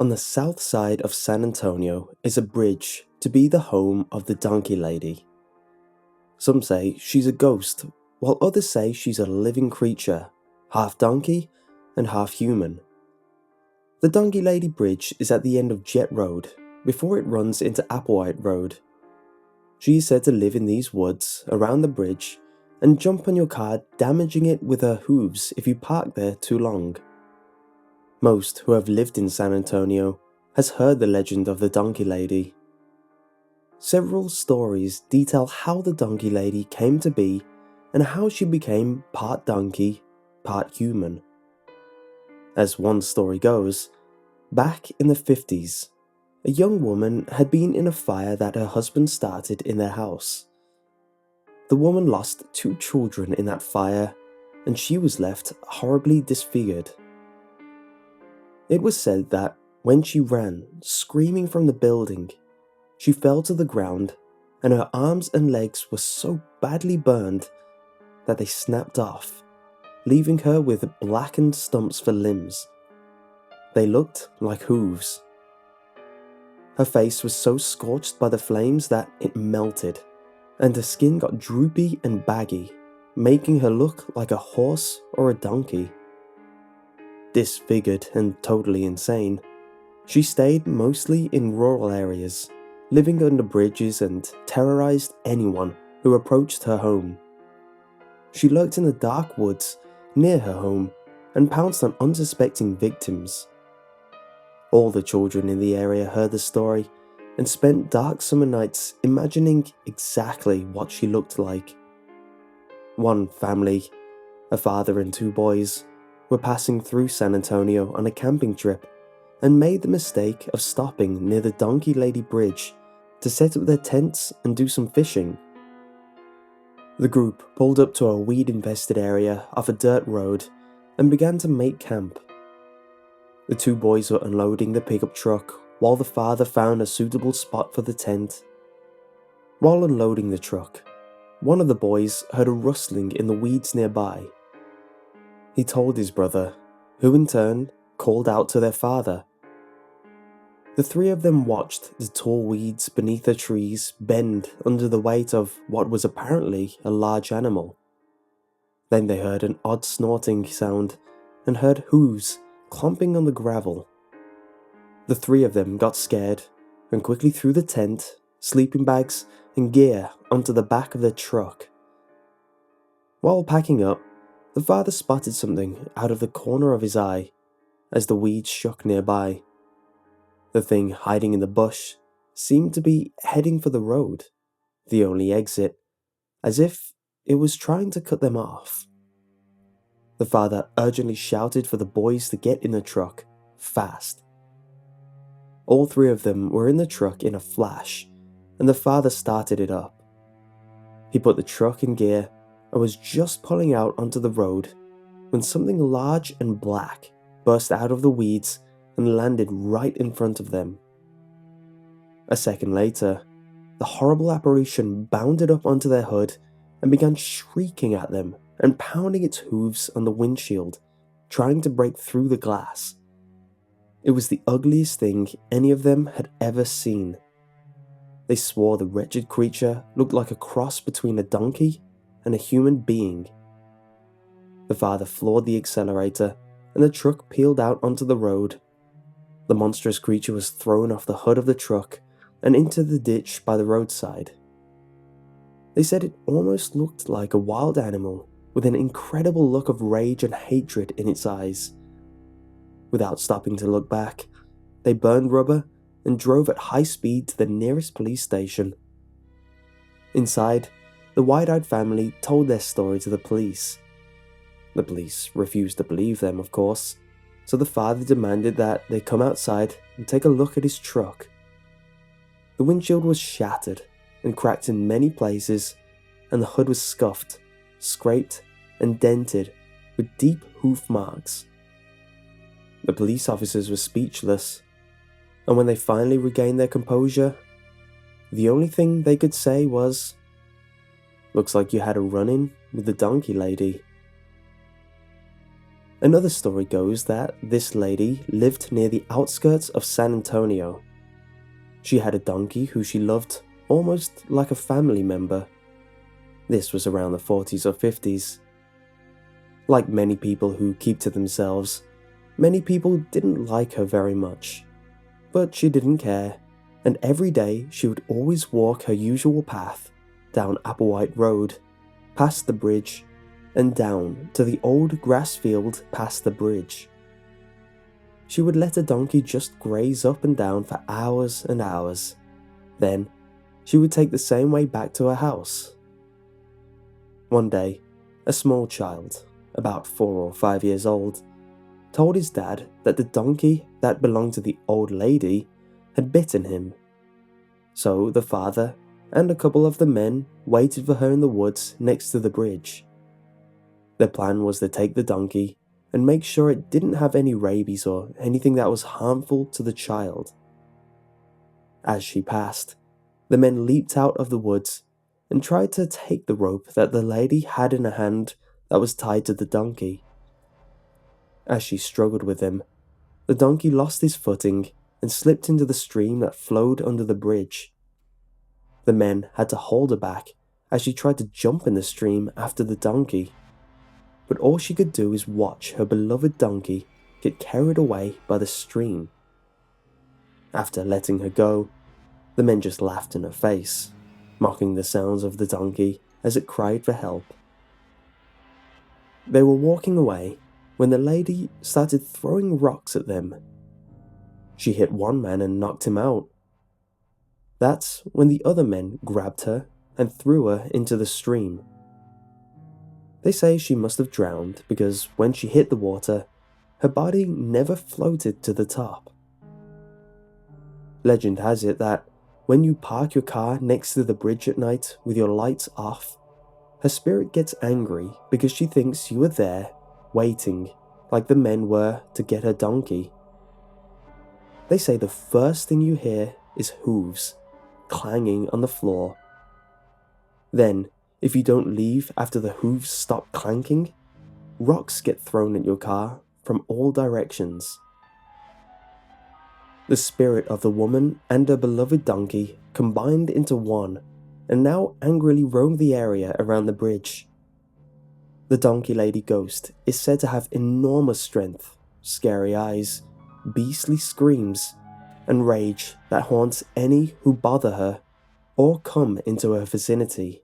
On the south side of San Antonio is a bridge to be the home of the Donkey Lady. Some say she's a ghost, while others say she's a living creature, half donkey and half human. The Donkey Lady Bridge is at the end of Jet Road, before it runs into Applewhite Road. She is said to live in these woods around the bridge and jump on your car, damaging it with her hooves if you park there too long. Most who have lived in San Antonio has heard the legend of the Donkey Lady. Several stories detail how the Donkey Lady came to be and how she became part donkey, part human. As one story goes, back in the 50s, a young woman had been in a fire that her husband started in their house. The woman lost 2 children in that fire, and she was left horribly disfigured. It was said that when she ran, screaming from the building, she fell to the ground and her arms and legs were so badly burned that they snapped off, leaving her with blackened stumps for limbs. They looked like hooves. Her face was so scorched by the flames that it melted, and her skin got droopy and baggy, making her look like a horse or a donkey. Disfigured and totally insane, she stayed mostly in rural areas, living under bridges and terrorized anyone who approached her home. She lurked in the dark woods near her home and pounced on unsuspecting victims. All the children in the area heard the story and spent dark summer nights imagining exactly what she looked like. One family, a father and 2 boys, were passing through San Antonio on a camping trip and made the mistake of stopping near the Donkey Lady Bridge to set up their tents and do some fishing. The group pulled up to a weed-infested area off a dirt road and began to make camp. The 2 boys were unloading the pickup truck while the father found a suitable spot for the tent. While unloading the truck, one of the boys heard a rustling in the weeds nearby. He told his brother, who in turn called out to their father. The 3 of them watched the tall weeds beneath the trees bend under the weight of what was apparently a large animal. Then they heard an odd snorting sound and heard hooves clomping on the gravel. The 3 of them got scared and quickly threw the tent, sleeping bags, and gear onto the back of their truck. While packing up, the father spotted something out of the corner of his eye as the weeds shook nearby. The thing hiding in the bush seemed to be heading for the road, the only exit, as if it was trying to cut them off. The father urgently shouted for the boys to get in the truck, fast. All 3 of them were in the truck in a flash, and the father started it up. He put the truck in gear and was just pulling out onto the road when something large and black burst out of the weeds and landed right in front of them. A second later, the horrible apparition bounded up onto their hood and began shrieking at them and pounding its hooves on the windshield, trying to break through the glass. It was the ugliest thing any of them had ever seen. They swore the wretched creature looked like a cross between a donkey and a human being. The father floored the accelerator and the truck peeled out onto the road. The monstrous creature was thrown off the hood of the truck and into the ditch by the roadside. They said it almost looked like a wild animal with an incredible look of rage and hatred in its eyes. Without stopping to look back, they burned rubber and drove at high speed to the nearest police station. Inside, the wide-eyed family told their story to the police. The police refused to believe them, of course, so the father demanded that they come outside and take a look at his truck. The windshield was shattered and cracked in many places, and the hood was scuffed, scraped, and dented with deep hoof marks. The police officers were speechless, and when they finally regained their composure, the only thing they could say was, "Looks like you had a run-in with the Donkey Lady." Another story goes that this lady lived near the outskirts of San Antonio. She had a donkey who she loved almost like a family member. This was around the 40s or 50s. Like many people who keep to themselves, many people didn't like her very much. But she didn't care, and every day she would always walk her usual path down Applewhite Road, past the bridge, and down to the old grass field past the bridge. She would let her donkey just graze up and down for hours and hours. Then, she would take the same way back to her house. One day, a small child, about 4 or 5 years old, told his dad that the donkey that belonged to the old lady had bitten him. So the father and a couple of the men waited for her in the woods next to the bridge. Their plan was to take the donkey and make sure it didn't have any rabies or anything that was harmful to the child. As she passed, the men leaped out of the woods and tried to take the rope that the lady had in her hand that was tied to the donkey. As she struggled with him, the donkey lost his footing and slipped into the stream that flowed under the bridge. The men had to hold her back as she tried to jump in the stream after the donkey. But all she could do is watch her beloved donkey get carried away by the stream. After letting her go, the men just laughed in her face, mocking the sounds of the donkey as it cried for help. They were walking away when the lady started throwing rocks at them. She hit one man and knocked him out. That's when the other men grabbed her and threw her into the stream. They say she must have drowned because when she hit the water, her body never floated to the top. Legend has it that when you park your car next to the bridge at night with your lights off, her spirit gets angry because she thinks you were there, waiting, like the men were to get her donkey. They say the first thing you hear is hooves clanging on the floor. Then, if you don't leave after the hooves stop clanking, rocks get thrown at your car from all directions. The spirit of the woman and her beloved donkey combined into one and now angrily roam the area around the bridge. The donkey lady ghost is said to have enormous strength, scary eyes, beastly screams, and rage that haunts any who bother her or come into her vicinity.